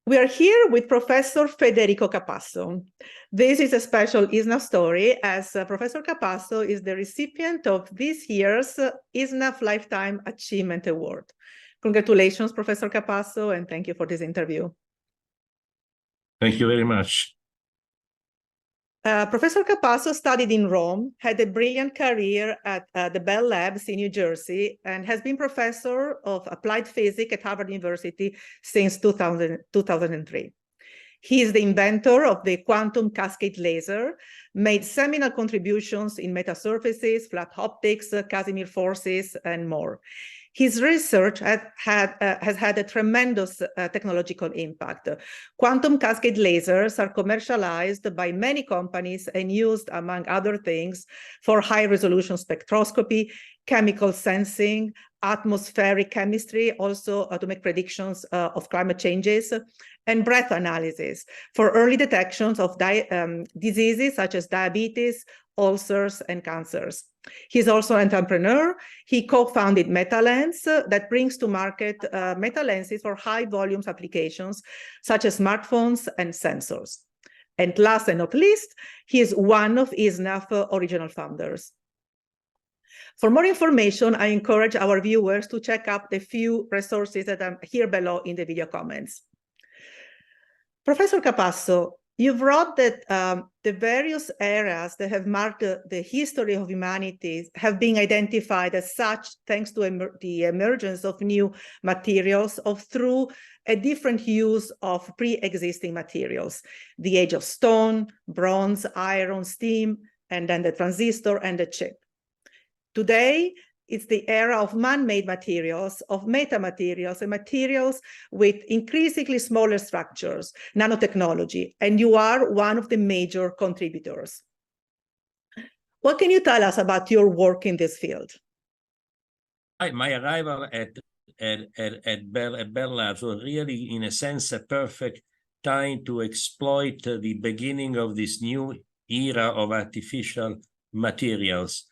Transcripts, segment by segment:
We are here with Professor Federico Capasso. This is a special ISSNAF story, as Professor Capasso is the recipient of this year's ISSNAF Lifetime Achievement Award. Congratulations, Professor Capasso, and thank you for this interview. Thank you very much. Professor Capasso studied in Rome, had a brilliant career at the Bell Labs in New Jersey, and has been professor of applied physics at Harvard University since 2003. He is the inventor of the quantum cascade laser, made seminal contributions in metasurfaces, flat optics, Casimir forces, and more. His research has had a tremendous technological impact. Quantum cascade lasers are commercialized by many companies and used, among other things, for high-resolution spectroscopy, chemical sensing, atmospheric chemistry, also to make predictions of climate changes, and breath analysis for early detections of diseases such as diabetes, ulcers, and cancers. He's also an entrepreneur. He co-founded MetaLens that brings to market meta-lenses for high volumes applications such as smartphones and sensors. And last and not least, he is one of ISSNAF original founders. For more information, I encourage our viewers to check out the few resources that are here below in the video comments. Professor Capasso, you've wrote that the various eras that have marked the history of humanity have been identified as such thanks to the emergence of new materials through a different use of pre-existing materials, the age of stone, bronze, iron, steam, and then the transistor and the chip. Today, it's the era of man-made materials, of metamaterials, and materials with increasingly smaller structures, nanotechnology, and you are one of the major contributors. What can you tell us about your work in this field? My arrival at Bell Labs was really, in a sense, a perfect time to exploit the beginning of this new era of artificial materials.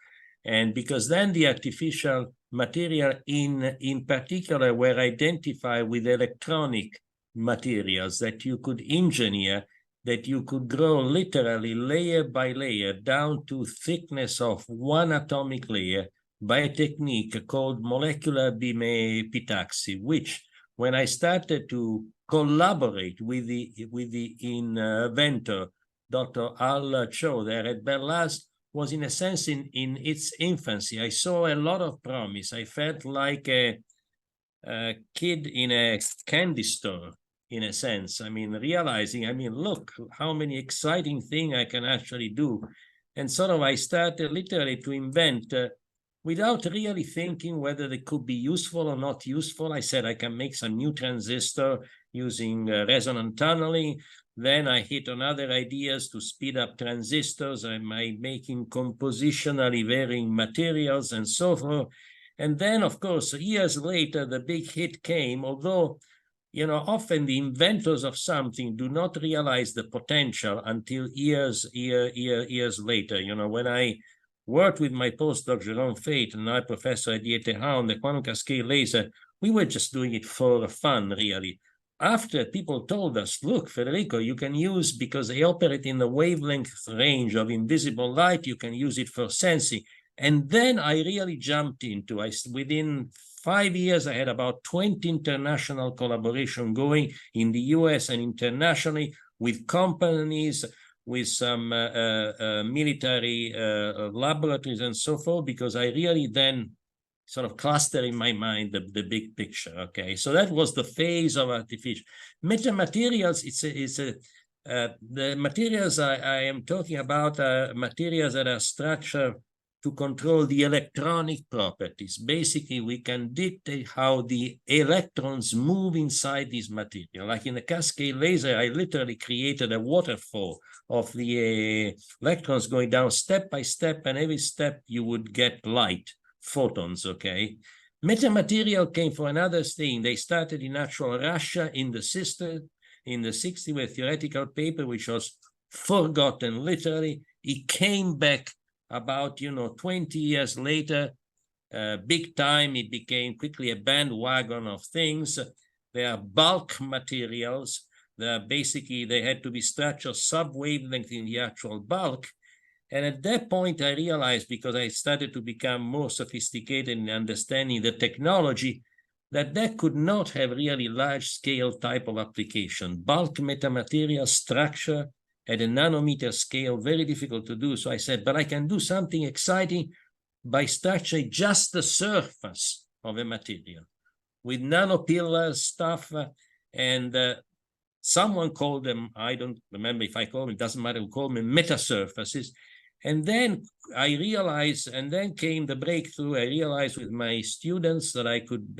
And because then the artificial material in particular were identified with electronic materials that you could engineer, that you could grow literally layer by layer down to thickness of one atomic layer by a technique called molecular beam epitaxy, which when I started to collaborate with the inventor, Dr. Al Cho there at Bell Labs, was in a sense in its infancy. I saw a lot of promise. I felt like a kid in a candy store, in a sense. I mean, realizing, look, how many exciting things I can actually do. And sort of I started literally to invent without really thinking whether they could be useful or not useful. I said I can make some new transistor using resonant tunneling. Then I hit on other ideas to speed up transistors. I'm making compositionally varying materials and so forth. And then, of course, years later, the big hit came, although, often the inventors of something do not realize the potential until years later. When I worked with my postdoc, Jerome Fate, and now professor at ETH on the quantum cascade laser, we were just doing it for fun, really. After people told us, look, Federico, you can use, because they operate in the wavelength range of invisible light, you can use it for sensing. And then I really jumped into, within 5 years, I had about 20 international collaboration going in the US and internationally with companies, with some military laboratories and so forth, because I really then sort of cluster in my mind the big picture. Okay, so that was the phase of artificial metamaterials. The materials I am talking about are materials that are structured to control the electronic properties. Basically, we can dictate how the electrons move inside this material. Like in the cascade laser, I literally created a waterfall of the electrons going down step by step, and every step you would get light. Photons, okay? Metamaterial came for another thing. They started in actual Russia in the 60s with a theoretical paper which was forgotten literally. It came back about 20 years later, big time. It became quickly a bandwagon of things. There are bulk materials. Basically, they had to be structured sub-wavelength in the actual bulk. And at that point, I realized, because I started to become more sophisticated in understanding the technology, that could not have really large-scale type of application. Bulk metamaterial structure at a nanometer scale, very difficult to do. So I said, but I can do something exciting by structuring just the surface of a material with nanopillar stuff. And someone called them, I don't remember if I call them, it doesn't matter who called them, metasurfaces. And then I realized, and then came the breakthrough, I realized with my students that I could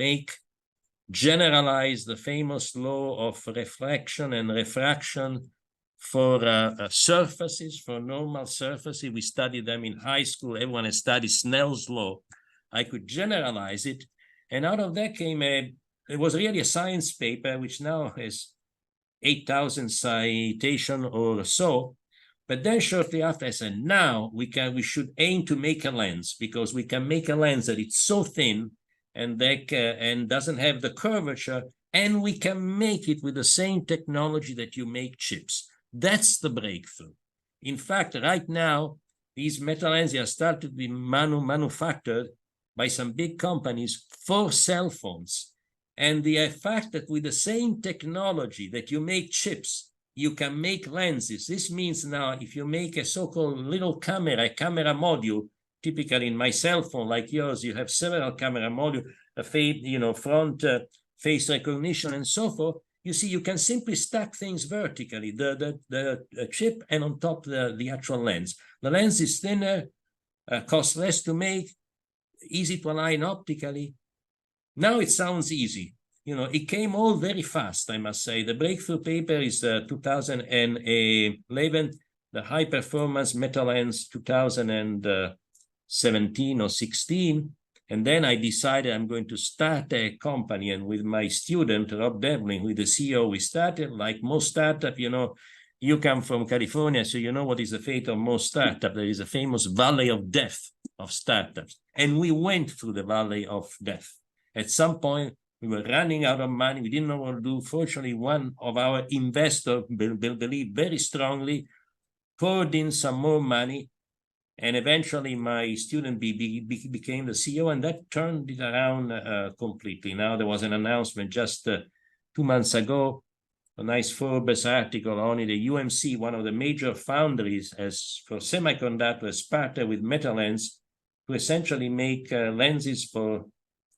generalize the famous law of reflection and refraction for surfaces, for normal surfaces. We studied them in high school. Everyone has studied Snell's law. I could generalize it. And out of that came it was really a science paper, which now has 8,000 citation or so. But then shortly after, I said, now we should aim to make a lens, because we can make a lens that it's so thin and doesn't have the curvature, and we can make it with the same technology that you make chips. That's the breakthrough. In fact, right now, these metal lenses are starting to be manufactured by some big companies for cell phones. And the fact that with the same technology that you make chips, you can make lenses. This means now if you make a so-called little camera, a camera module, typically in my cell phone like yours, you have several camera modules, front face recognition and so forth. You see, you can simply stack things vertically, the chip and on top the actual lens. The lens is thinner, costs less to make, easy to align optically. Now it sounds easy. It came all very fast, I must say. The breakthrough paper is 2011, the high performance metal lens 2017 or 16. And then I decided I'm going to start a company. And with my student, Rob Devlin, with the CEO, we started like most startups, you come from California, so you know what is the fate of most startups. There is a famous valley of death of startups. And we went through the valley of death. At some point, we were running out of money. We didn't know what to do. Fortunately, one of our investors believed very strongly, poured in some more money, and eventually my student became the CEO, and that turned it around completely. Now there was an announcement just 2 months ago, a nice Forbes article on it. The UMC, one of the major foundries for semiconductors, partnered with Metalens to essentially make lenses for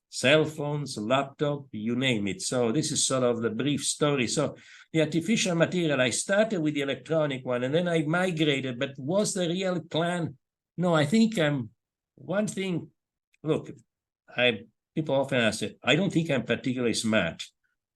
cell phones, laptop, you name it. So this is sort of the brief story. So the artificial material, I started with the electronic one, and then I migrated, but was the real plan? No, I think one thing, look, people often ask it, I don't think I'm particularly smart,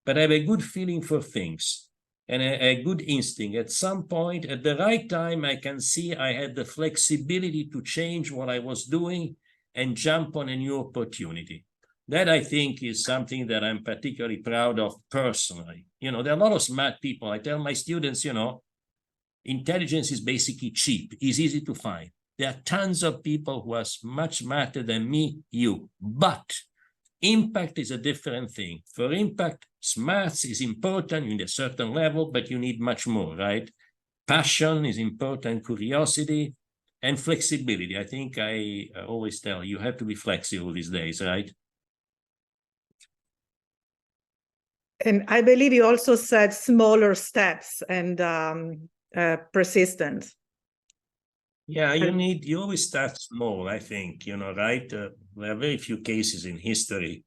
but I have a good feeling for things and a good instinct. At some point, at the right time, I can see I had the flexibility to change what I was doing and jump on a new opportunity. That, I think, is something that I'm particularly proud of personally. There are a lot of smart people. I tell my students, intelligence is basically cheap. It's easy to find. There are tons of people who are much smarter than me, you. But impact is a different thing. For impact, smarts is important in a certain level, but you need much more, right? Passion is important, curiosity, and flexibility. I think I always tell you have to be flexible these days, right? And I believe you also said smaller steps and persistent. Yeah, you always start small, I think, right? There are very few cases in history.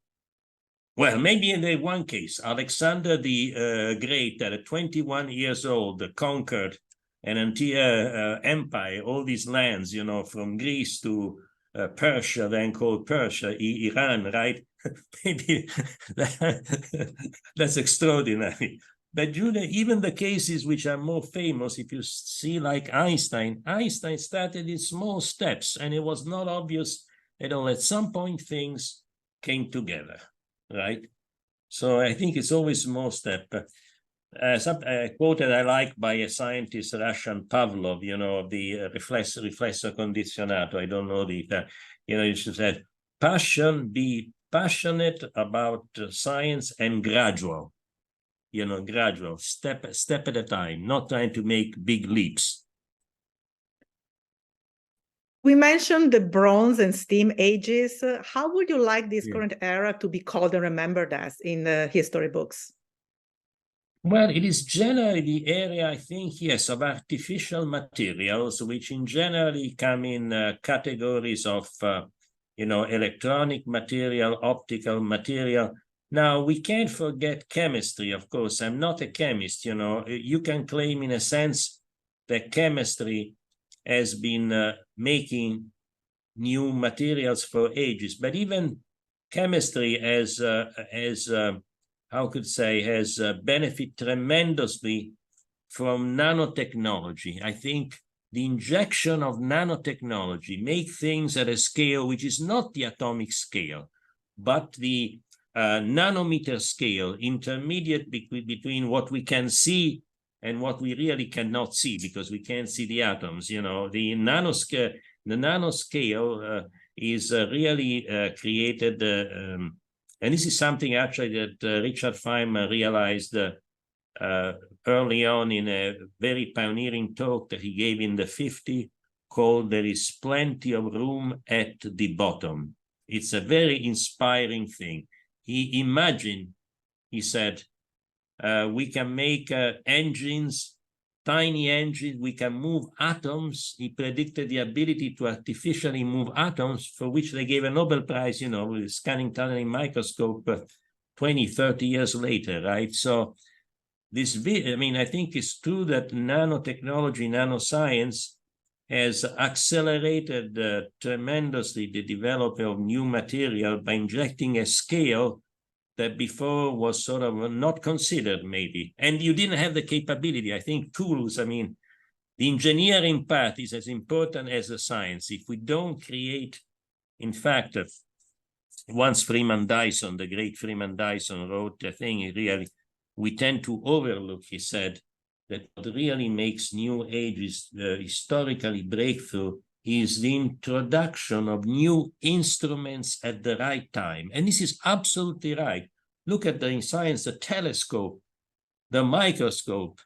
Well, maybe in the one case, Alexander the Great, at 21 years old, conquered an entire empire, all these lands, from Greece to Persia, then called Persia, Iran, right? Maybe that's extraordinary. But even the cases which are more famous, if you see like Einstein started in small steps, and it was not obvious at all. At some point, things came together, right? So I think it's always small step. A quote that I like by a scientist, Russian Pavlov, the riflesso condizionato. I don't know he said, be passionate about science and gradual. gradual, step at a time, not trying to make big leaps. We mentioned the Bronze and Steam ages. How would you like this current era to be called and remembered as in the history books? Well, it is generally the area, I think, yes, of artificial materials, which in generally come in categories of, electronic material, optical material. Now, we can't forget chemistry, of course. I'm not a chemist, You can claim, in a sense, that chemistry has been making new materials for ages, but even chemistry has benefit tremendously from nanotechnology. I think the injection of nanotechnology make things at a scale which is not the atomic scale, but the nanometer scale, intermediate between what we can see and what we really cannot see, because we can't see the atoms. The nanoscale is really created, and this is something actually that Richard Feynman realized early on in a very pioneering talk that he gave in the 50s, called "There is plenty of room at the bottom." It's a very inspiring thing. He imagined, he said, we can make engines, tiny engines, we can move atoms. He predicted the ability to artificially move atoms, for which they gave a Nobel Prize, with a scanning tunneling microscope 20, 30 years later, right? So I think it's true that nanotechnology, nanoscience has accelerated tremendously the development of new material by injecting a scale that before was sort of not considered, maybe. And you didn't have the capability. I think tools, the engineering part is as important as the science. If we don't create, in fact, once Freeman Dyson, the great Freeman Dyson, wrote a thing, we tend to overlook, he said, that what really makes new ages historically breakthrough is the introduction of new instruments at the right time. And this is absolutely right. Look at in science, the telescope, the microscope.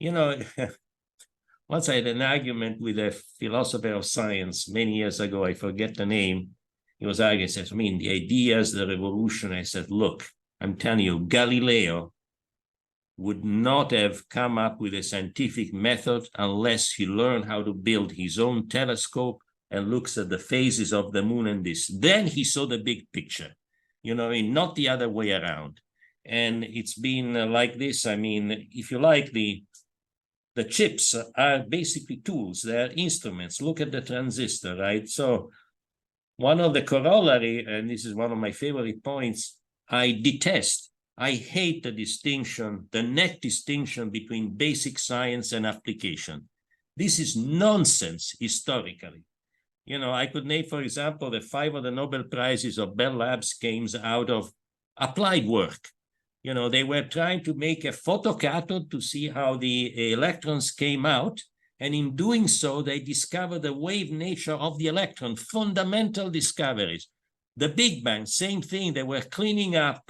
Once I had an argument with a philosopher of science many years ago, I forget the name. He was arguing, says, the ideas, the revolution. I said, look, I'm telling you, Galileo would not have come up with a scientific method unless he learned how to build his own telescope and looks at the phases of the moon and this. Then he saw the big picture, not the other way around. And it's been like this. If you like, the chips are basically tools. They are instruments. Look at the transistor, right? So one of the corollary, and this is one of my favorite points, I hate the distinction, the net distinction between basic science and application. This is nonsense historically. I could name, for example, the 5 of the Nobel Prizes of Bell Labs came out of applied work. They were trying to make a photocathode to see how the electrons came out. And in doing so, they discovered the wave nature of the electron, fundamental discoveries. The Big Bang, same thing. They were cleaning up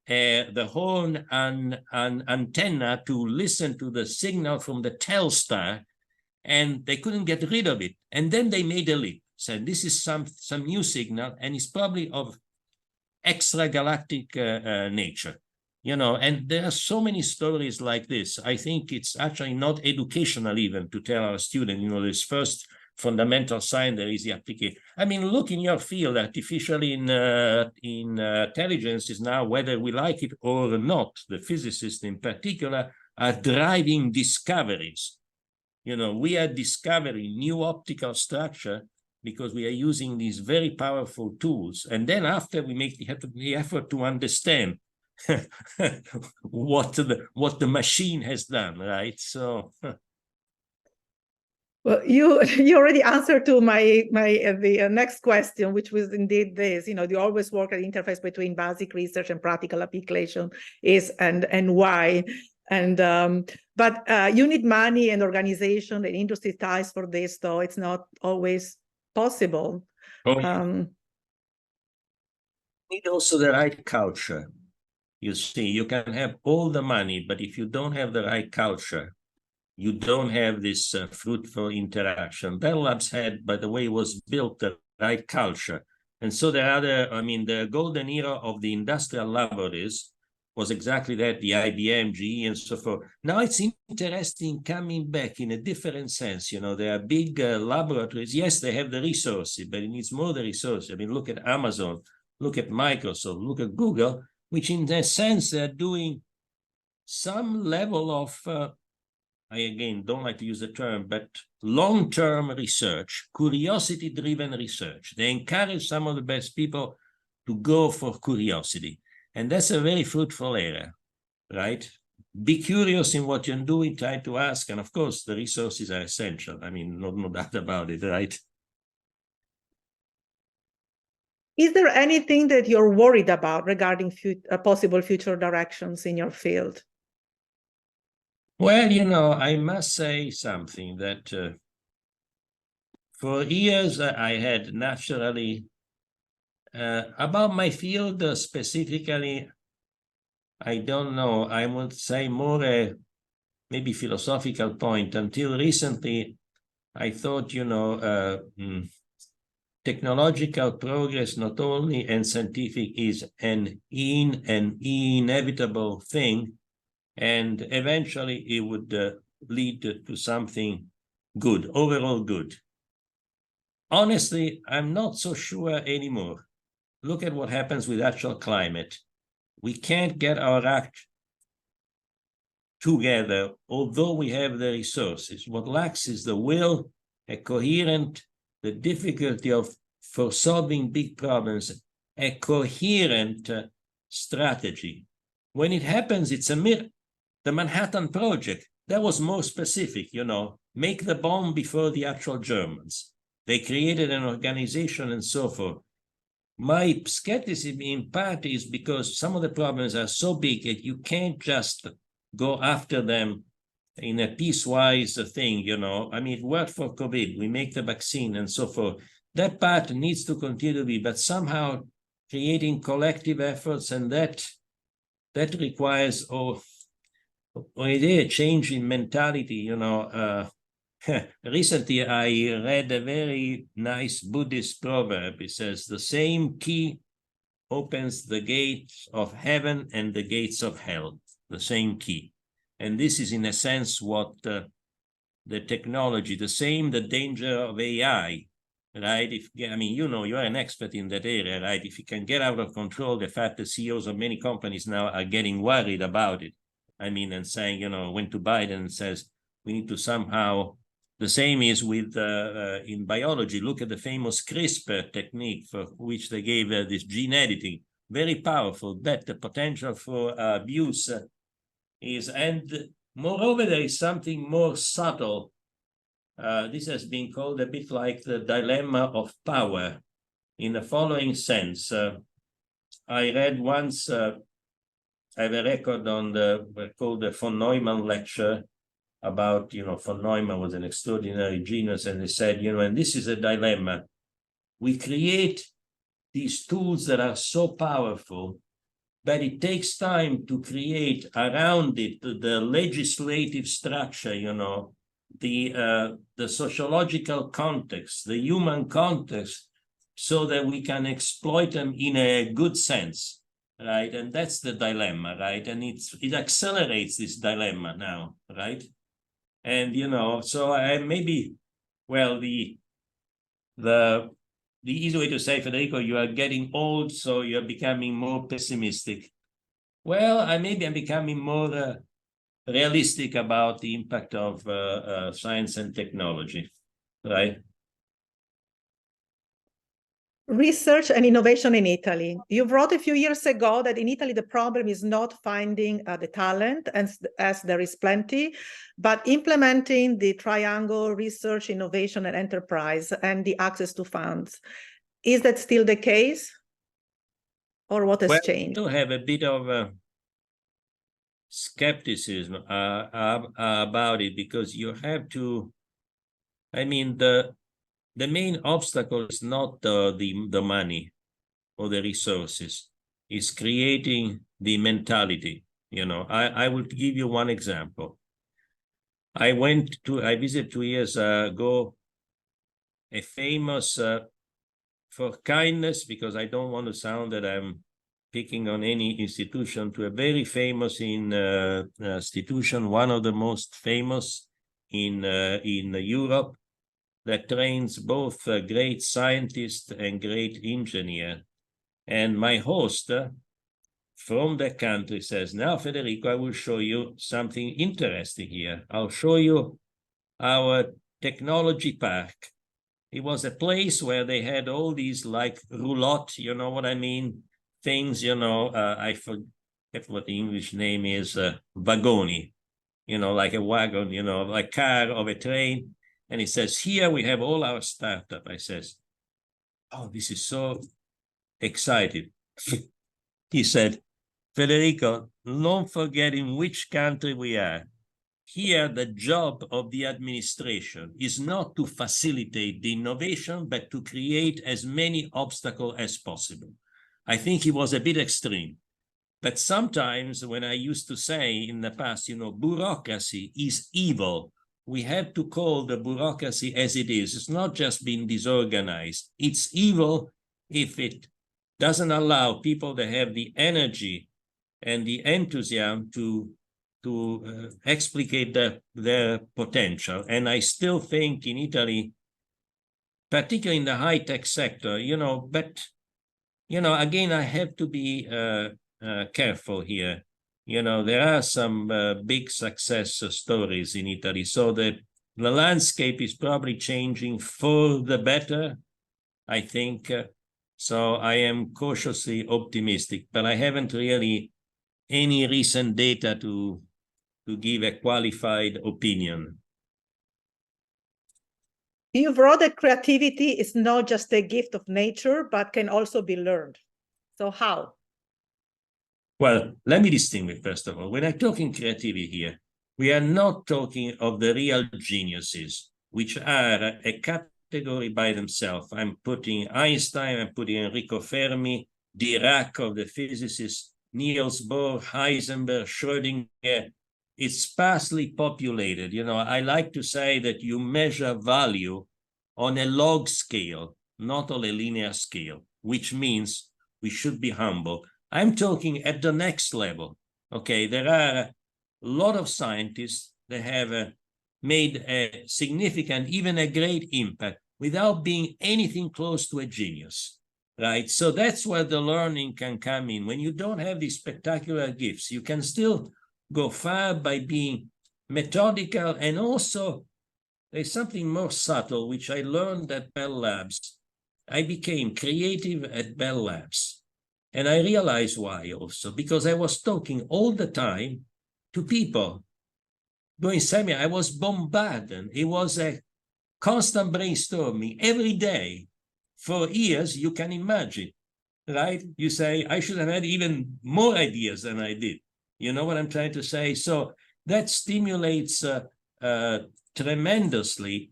the horn and antenna to listen to the signal from the telstar, and they couldn't get rid of it. And then they made a leap, said this is some new signal, and it's probably of extragalactic nature. And there are so many stories like this. I think it's actually not educational even to tell our students, this first fundamental science, there is the application. Look in your field, artificial intelligence is now, whether we like it or not, the physicists in particular are driving discoveries. We are discovering new optical structure because we are using these very powerful tools. And then after we make the effort to understand what the machine has done, right? So... Well, you already answered to the next question, which was indeed this. You always work at the interface between basic research and practical application and why. And but you need money and organization and industry ties for this, though it's not always possible. Need also the right culture. You see, you can have all the money, but if you don't have the right culture, you don't have this fruitful interaction. Bell Labs had, by the way, was built the right culture. And so the other, I mean, the golden era of the industrial laboratories was exactly that, the IBM, GE, and so forth. Now it's interesting coming back in a different sense. You know, there are big laboratories. Yes, they have the resources, but it needs more the resources. I mean, look at Amazon, look at Microsoft, look at Google, which in a sense they're doing some level of, I again don't like to use the term, but long-term research, curiosity-driven research. They encourage some of the best people to go for curiosity. And that's a very fruitful area, right? Be curious in what you're doing, try to ask, and of course, the resources are essential. I mean, no doubt about it, right? Is there anything that you're worried about regarding possible future directions in your field? Well, you know, I must say something that for years I had naturally, about my field specifically, I don't know, I would say more a maybe philosophical point. Until recently, I thought, you know, technological progress, not only and scientific, is an inevitable thing, and eventually it would lead to something good, overall good. Honestly, I'm not so sure anymore. Look at what happens with actual climate. We can't get our act together, although we have the resources. What lacks is the will, a coherent, the difficulty for solving big problems, a coherent strategy. When it happens, it's a miracle. The Manhattan Project, that was more specific, you know, make the bomb before the actual Germans. They created an organization and so forth. My skepticism in part is because some of the problems are so big that you can't just go after them in a piecewise thing, you know. I mean, it worked for COVID. We make the vaccine and so forth. That part needs to continue to be, but somehow creating collective efforts, and that requires a change in mentality, you know. Recently, I read a very nice Buddhist proverb. It says, the same key opens the gates of heaven and the gates of hell, the same key. And this is, in a sense, what the technology, the danger of AI, right? I mean, you know, you're an expert in that area, right? If you can get out of control, the fact that CEOs of many companies now are getting worried about it. I mean, and saying, you know, went to Biden and says, we need to somehow, the same is with, in biology, look at the famous CRISPR technique for which they gave this gene editing, very powerful, but the potential for abuse is, and moreover, there is something more subtle. This has been called a bit like the dilemma of power in the following sense. I read once, I have a record on called the von Neumann lecture about, you know, von Neumann was an extraordinary genius, and they said, you know, and this is a dilemma. We create these tools that are so powerful, but it takes time to create around it the legislative structure, you know, the sociological context, the human context, so that we can exploit them in a good sense, right? And that's the dilemma, right? And it accelerates this dilemma now, right? And, you know, so maybe, well, the easy way to say, Federico, you are getting old, so you're becoming more pessimistic. Well, I'm becoming more realistic about the impact of science and technology, right? Research and innovation in Italy. You wrote a few years ago that in Italy, the problem is not finding the talent, as there is plenty, but implementing the triangle: research, innovation, and enterprise, and the access to funds. Is that still the case? Or what has changed? I do have a bit of skepticism about it, because you have to, I mean, the main obstacle is not the money or the resources. is creating the mentality. You know, I will give you one example. I visited 2 years ago a famous, for kindness, because I don't want to sound that I'm picking on any institution, to a very famous institution, one of the most famous in Europe, that trains both great scientists and great engineer. And my host from the country says, now, Federico, I will show you something interesting here. I'll show you our technology park. It was a place where they had all these like roulotte, you know what I mean? Things, you know, I forget what the English name is, vagoni, you know, like a wagon, you know, like car of a train. And he says, here we have all our startup. I says, oh, this is so exciting. He said, Federico, don't forget in which country we are. Here, the job of the administration is not to facilitate the innovation, but to create as many obstacles as possible. I think he was a bit extreme. But sometimes when I used to say in the past, you know, bureaucracy is evil. We have to call the bureaucracy as it is. It's not just being disorganized. It's evil if it doesn't allow people to have the energy and the enthusiasm to explicate their potential. And I still think in Italy, particularly in the high-tech sector, you know, but, you know, again, I have to be careful here. You know, there are some big success stories in Italy. So the landscape is probably changing for the better, I think. So I am cautiously optimistic, but I haven't really any recent data to give a qualified opinion. You wrote that creativity is not just a gift of nature, but can also be learned. So how? Well, let me distinguish, first of all. When I'm talking creativity here, we are not talking of the real geniuses, which are a category by themselves. I'm putting Einstein, I'm putting Enrico Fermi, Dirac of the physicists, Niels Bohr, Heisenberg, Schrödinger. It's sparsely populated. You know, I like to say that you measure value on a log scale, not on a linear scale, which means we should be humble. I'm talking at the next level. Okay, there are a lot of scientists that have made a significant, even a great impact without being anything close to a genius, right? So that's where the learning can come in. When you don't have these spectacular gifts, you can still go far by being methodical. And also, there's something more subtle, which I learned at Bell Labs. I became creative at Bell Labs. And I realized why also, because I was talking all the time to people. During seminar, I was bombarded. It was a constant brainstorming every day. For years, you can imagine, right? You say, I should have had even more ideas than I did. You know what I'm trying to say? So that stimulates tremendously.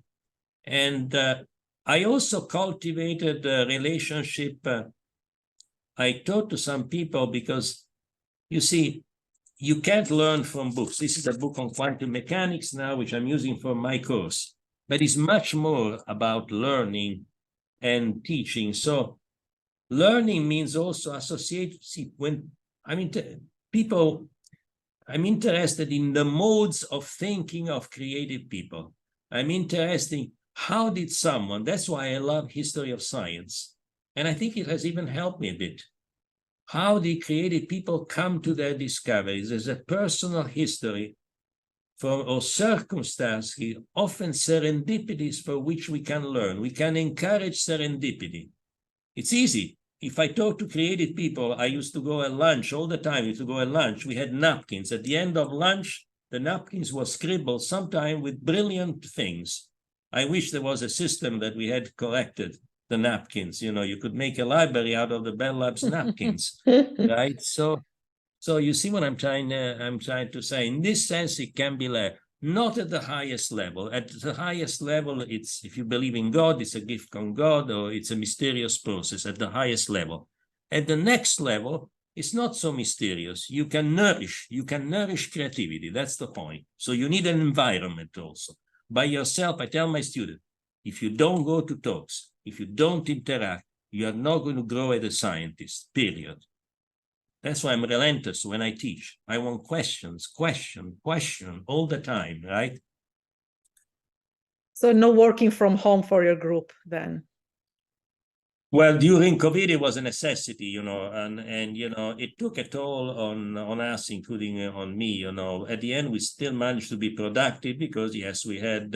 And I also cultivated a relationship. I taught to some people because, you see, you can't learn from books. This is a book on quantum mechanics now, which I'm using for my course. But it's much more about learning and teaching. So learning means also associate. See, when I'm interested in the modes of thinking of creative people. I'm interested in how did someone, that's why I love history of science. And I think it has even helped me a bit. How the creative people come to their discoveries. There's a personal history or circumstances, often serendipities for which we can learn. We can encourage serendipity. It's easy. If I talk to creative people, I used to go at lunch all the time. We had napkins. At the end of lunch, the napkins were scribbled, sometimes with brilliant things. I wish there was a system that we had collected the napkins. You know, you could make a library out of the Bell Labs napkins, right? So you see what I'm trying to say. In this sense, it can be learned. Not at the highest level. At the highest level, it's, if you believe in God, it's a gift from God, or it's a mysterious process at the highest level. At the next level, it's not so mysterious. You can nourish creativity. That's the point. So you need an environment also. By yourself, I tell my students, if you don't go to talks, if you don't interact, you are not going to grow as a scientist, period. That's why I'm relentless when I teach. I want questions, question all the time, right? So no working from home for your group then? Well, during COVID, it was a necessity, you know, and you know, it took a toll on us, including on me, you know. At the end, we still managed to be productive because, yes, we had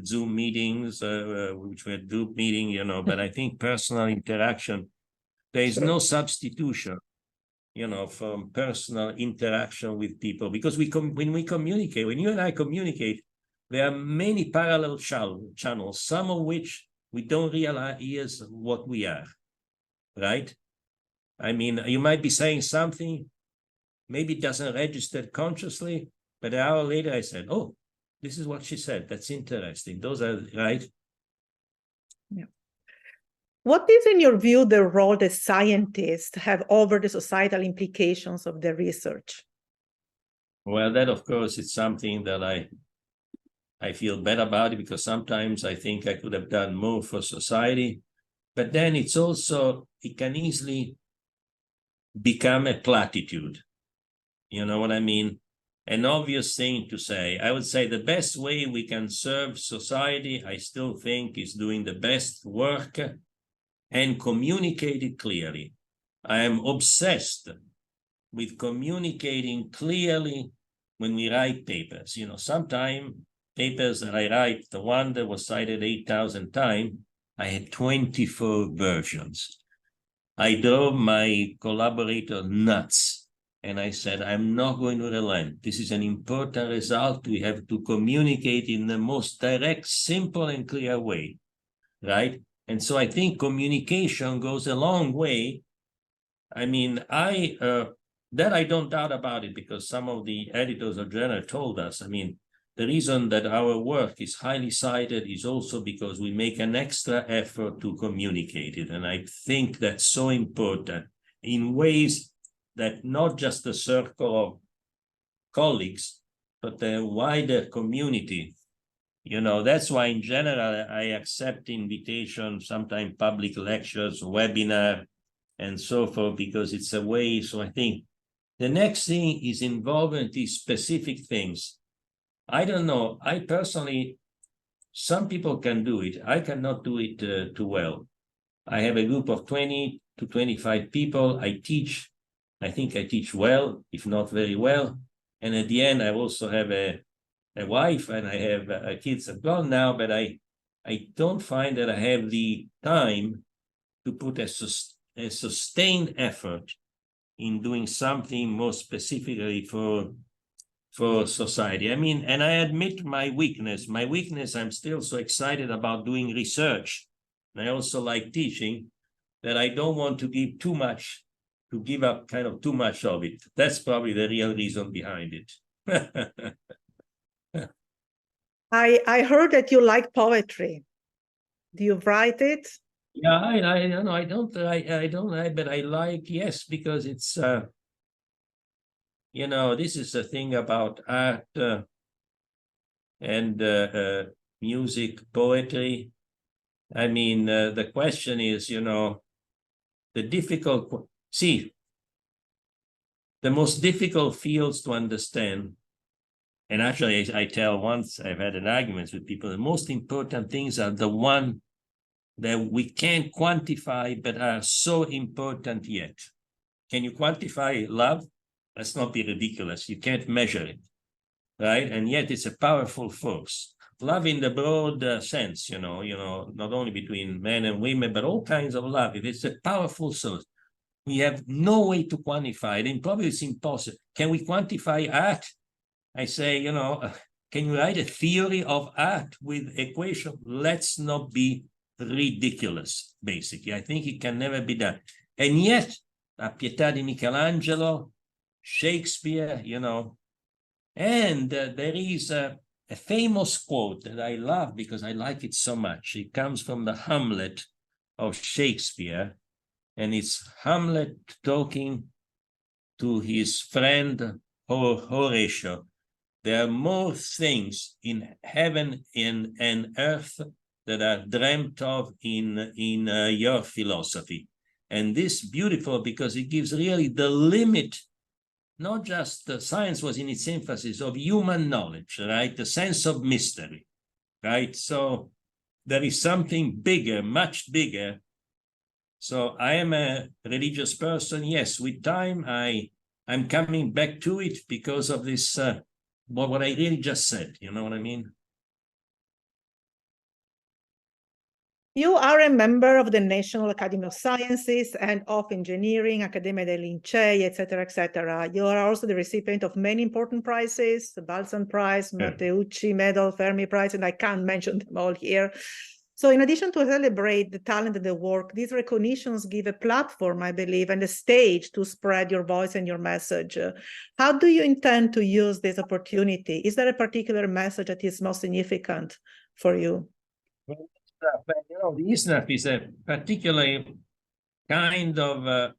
Zoom meetings, which were group meeting, you know, but I think personal interaction, there is no substitution, you know, from personal interaction with people, because when we communicate, when you and I communicate, there are many parallel channels, some of which we don't realize what we are, right? I mean, you might be saying something, maybe it doesn't register consciously, but an hour later I said, oh, this is what she said. That's interesting. Those are, right? Yeah. What is, in your view, the role that scientists have over the societal implications of their research? Well, that, of course, is something that I feel bad about it, because sometimes I think I could have done more for society, but then it's also, it can easily become a platitude. You know what I mean? An obvious thing to say. I would say the best way we can serve society, I still think, is doing the best work and communicate it clearly. I am obsessed with communicating clearly when we write papers. You know, sometimes papers that I write, the one that was cited 8,000 times, I had 24 versions. I drove my collaborator nuts, and I said, I'm not going to relent. This is an important result. We have to communicate in the most direct, simple, and clear way, right? And so I think communication goes a long way. I mean, that I don't doubt about it, because some of the editors of journal told us, I mean, the reason that our work is highly cited is also because we make an extra effort to communicate it. And I think that's so important in ways that not just the circle of colleagues, but the wider community. You know, that's why in general, I accept invitations, sometimes public lectures, webinar, and so forth, because it's a way. So I think the next thing is involvement in specific things. I don't know. I personally, some people can do it. I cannot do it too well. I have a group of 20 to 25 people. I teach. I think I teach well, if not very well. And at the end, I also have a wife, and I have kids have gone now, but I don't find that I have the time to put a sustained effort in doing something more specifically for society. I mean, and I admit my weakness. My weakness, I'm still so excited about doing research. And I also like teaching, that I don't want to give too much, to give up kind of too much of it. That's probably the real reason behind it. I heard that you like poetry. Do you write it? Yeah, I don't write, but I like, yes, because it's you know, this is the thing about art and music, poetry. I mean, the question is, you know, the most difficult fields to understand, and actually I tell once I've had an argument with people, the most important things are the one that we can't quantify, but are so important yet. Can you quantify love? Let's not be ridiculous. You can't measure it, right? And yet it's a powerful force. Love in the broad sense, you know, not only between men and women, but all kinds of love. If it's a powerful source, we have no way to quantify it, and probably it's impossible. Can we quantify art? I say, you know, can you write a theory of art with equation? Let's not be ridiculous, basically. I think it can never be done. And yet, La Pietà di Michelangelo, Shakespeare, you know, and there is a famous quote that I love because I like it so much. It comes from the Hamlet of Shakespeare, and it's Hamlet talking to his friend Horatio, there are more things in heaven and earth that are dreamt of in your philosophy. And this is beautiful because it gives really the limit, not just science was in its infancy, of human knowledge, right? The sense of mystery, right? So there is something bigger, much bigger. So I am a religious person. Yes, with time, I'm coming back to it because of this, what I really just said, you know what I mean? You are a member of the National Academy of Sciences and of Engineering, Accademia del Lincei, etc., etc. You are also the recipient of many important prizes, the Balzan Prize, Matteucci Medal, Fermi Prize, and I can't mention them all here. So in addition to celebrate the talent and the work, these recognitions give a platform, I believe, and a stage to spread your voice and your message. How do you intend to use this opportunity? Is there a particular message that is most significant for you? You know, the ISSNAF is a particularly kind of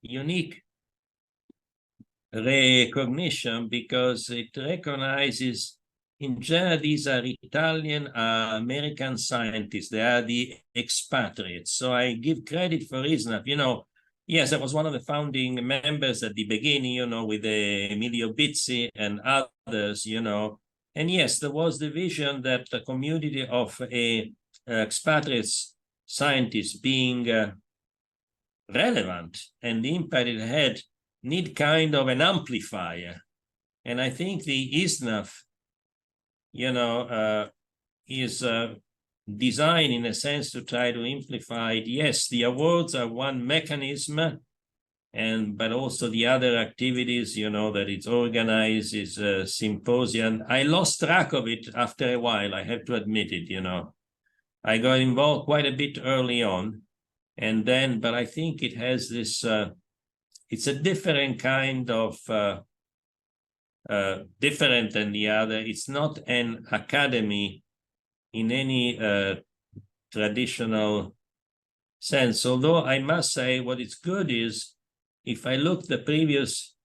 unique recognition because it recognizes, in general, these are Italian American scientists. They are the expatriates. So I give credit for ISSNAF. You know, yes, I was one of the founding members at the beginning, you know, with Emilio Bizzi and others, you know. And yes, there was the vision that the community of expatriates scientists being relevant and the impact it had need kind of an amplifier. And I think the ISSNAF, you know, is designed in a sense to try to amplify it. Yes, the awards are one mechanism, but also the other activities, you know, that it's organized is a symposium. I lost track of it after a while, I have to admit it, you know. I got involved quite a bit early on, and then, but I think it has this, it's a different kind of, different than the other. It's not an academy in any traditional sense, although I must say what is good is, if I look the previous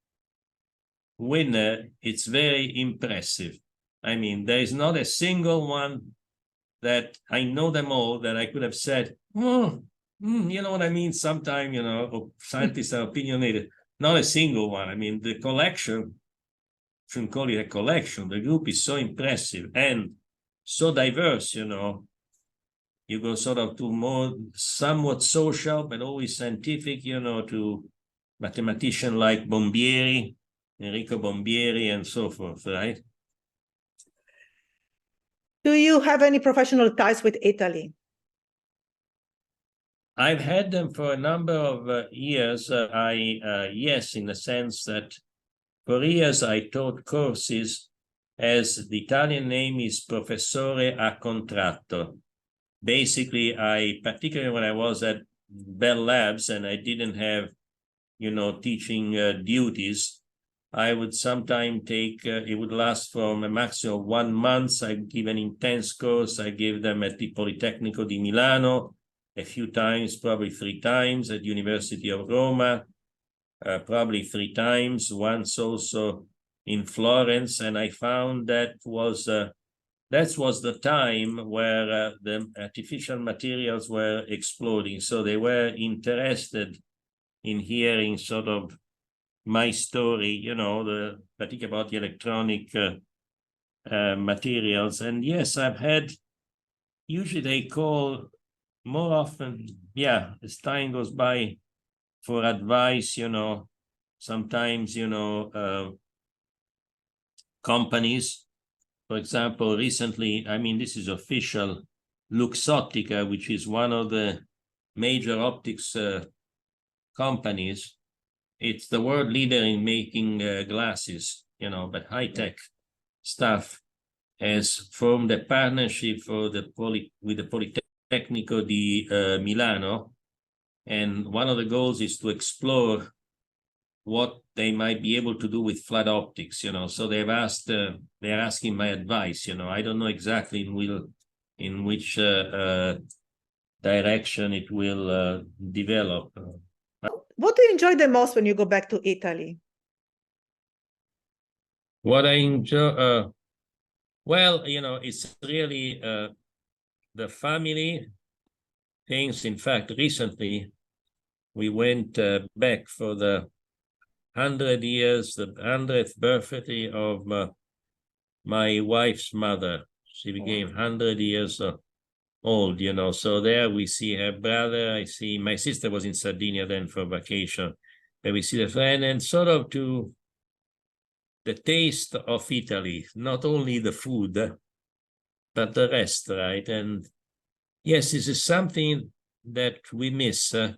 winner, it's very impressive. I mean, there is not a single one that I know them all that I could have said, you know what I mean? Sometimes, you know, scientists are opinionated. Not a single one. I mean, the collection, shouldn't call it a collection. The group is so impressive and so diverse, you know. You go sort of to more somewhat social, but always scientific, you know, to mathematician like Bombieri, Enrico Bombieri, and so forth, right? Do you have any professional ties with Italy? I've had them for a number of years. Yes, in the sense that for years I taught courses, as the Italian name is Professore a Contratto. Basically, particularly when I was at Bell Labs and I didn't have, you know, teaching duties, I would sometimes take, it would last from a maximum of 1 month. I give an intense course. I gave them at the Politecnico di Milano a few times, probably 3 times, at University of Roma, probably 3 times, once also in Florence. And I found that was the time where the artificial materials were exploding. So they were interested in hearing sort of my story, you know, particularly about the electronic materials. And yes, I've had, usually they call more often, yeah, as time goes by, for advice, you know, sometimes, you know, companies. For example, recently, I mean, this is official, Optica, which is one of the major optics companies. It's the world leader in making glasses, you know, but high-tech stuff, has formed a partnership with the Politecnico di Milano. And one of the goals is to explore what they might be able to do with flat optics, you know. So they've asked, they're asking my advice, you know. I don't know exactly in which direction it will develop. What What do you enjoy the most when you go back to Italy? What I enjoy, well, it's really the family things. In fact, recently we went back for the 100 years, the 100th birthday of my wife's mother. She became 100 years old, So there we see her brother. I see my sister was in Sardinia then for vacation. There we see the friend, and sort of to the taste of Italy, not only the food, but the rest, right? And yes, this is something that we miss. And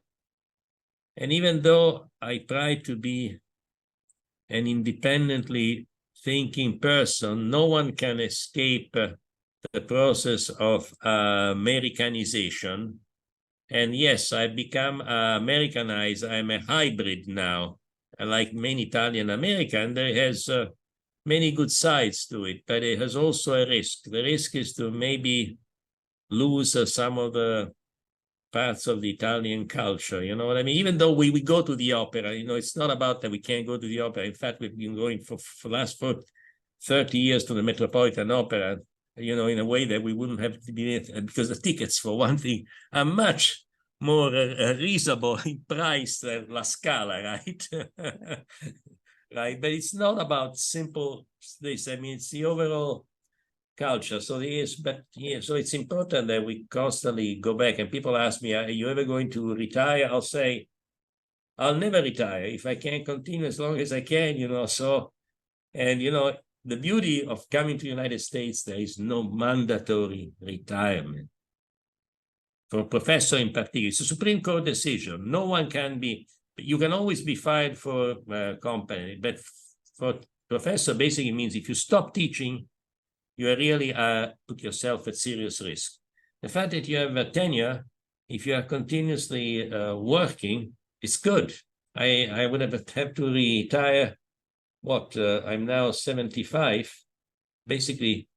even though I try to be an independently thinking person, no one can escape the process of Americanization. And yes, I've become Americanized. I'm a hybrid now. Like many Italian American, there has many good sides to it, but it has also a risk. The risk is to maybe lose some of the parts of the Italian culture, you know what I mean? Even though we go to the opera, it's not about that we can't go to the opera. In fact, we've been going for the last 30 years to the Metropolitan Opera, in a way that we wouldn't have to be, because the tickets, for one thing, are much more reasonable in price than La Scala, right? Right, but it's not about simple this. I mean, it's the overall culture. So so it's important that we constantly go back. And people ask me, are you ever going to retire? I'll say, I'll never retire if I can continue as long as I can, So, and the beauty of coming to the United States, there is no mandatory retirement. For a professor in particular, it's a Supreme Court decision. No one can be, you can always be fired for a company, but for professor basically means if you stop teaching, you really put yourself at serious risk. The fact that you have a tenure, if you are continuously working, it's good. I would have to retire. I'm now 75. Basically,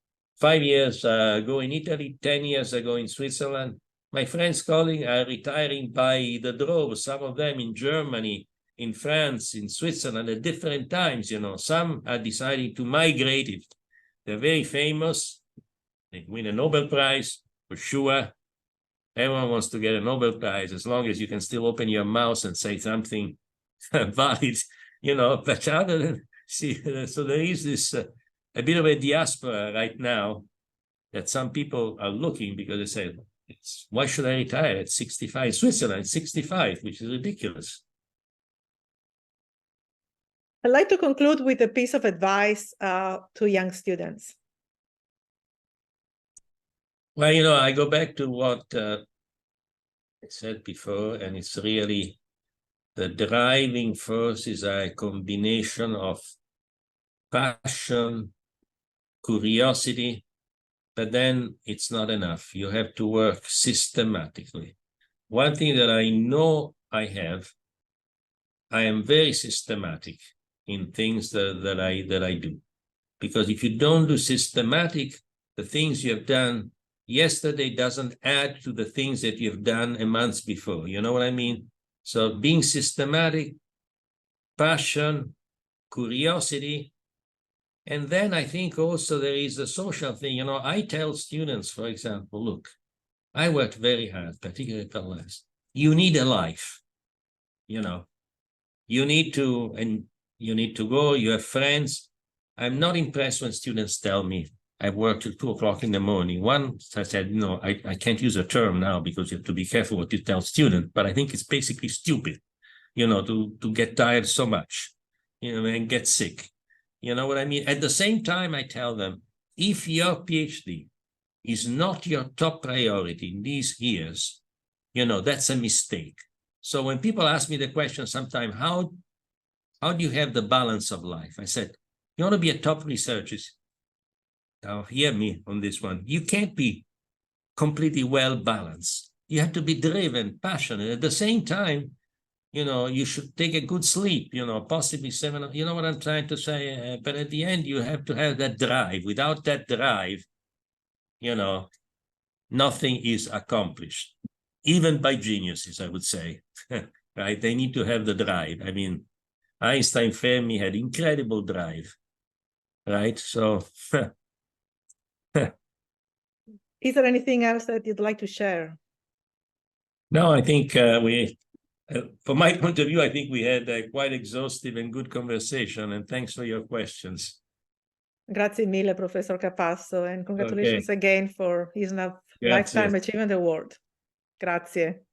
5 years ago in Italy, 10 years ago in Switzerland. My friends calling are retiring by the drove, some of them in Germany, in France, in Switzerland at different times, Some are deciding to migrate it. They're very famous. They win a Nobel Prize, for sure. Everyone wants to get a Nobel Prize as long as you can still open your mouth and say something valid, but other than, so there is this a bit of a diaspora right now that some people are looking because they say, why should I retire at 65? Switzerland, 65, which is ridiculous. I'd like to conclude with a piece of advice to young students. Well, I go back to what I said before, and it's really the driving force is a combination of passion, curiosity, but then it's not enough. You have to work systematically. One thing that I know I am very systematic in things that I do. Because if you don't do systematic, the things you have done yesterday doesn't add to the things that you've done a month before. You know what I mean? So being systematic, passion, curiosity, and then I think also there is a social thing. I tell students, for example, look, I worked very hard, particularly at the last. You need a life, You need to go, you have friends. I'm not impressed when students tell me, I work till 2 o'clock in the morning. Once I said, no, I can't use a term now because you have to be careful what you tell students, but I think it's basically stupid, to get tired so much, and get sick. You know what I mean? At the same time, I tell them, if your PhD is not your top priority in these years, that's a mistake. So when people ask me the question sometimes, how do you have the balance of life? I said, you want to be a top researcher. Now, hear me on this one. You can't be completely well balanced. You have to be driven, passionate. At the same time, you should take a good sleep, possibly 7, you know what I'm trying to say? But at the end, you have to have that drive. Without that drive, nothing is accomplished, even by geniuses, I would say. right? They need to have the drive. I mean, Einstein, Fermi had incredible drive, right? So is there anything else that you'd like to share? no, I think from my point of view, I think we had a quite exhaustive and good conversation, and thanks for your questions. Grazie mille, Professor Capasso, and congratulations again for ISSNAF Lifetime Achievement Award. Grazie.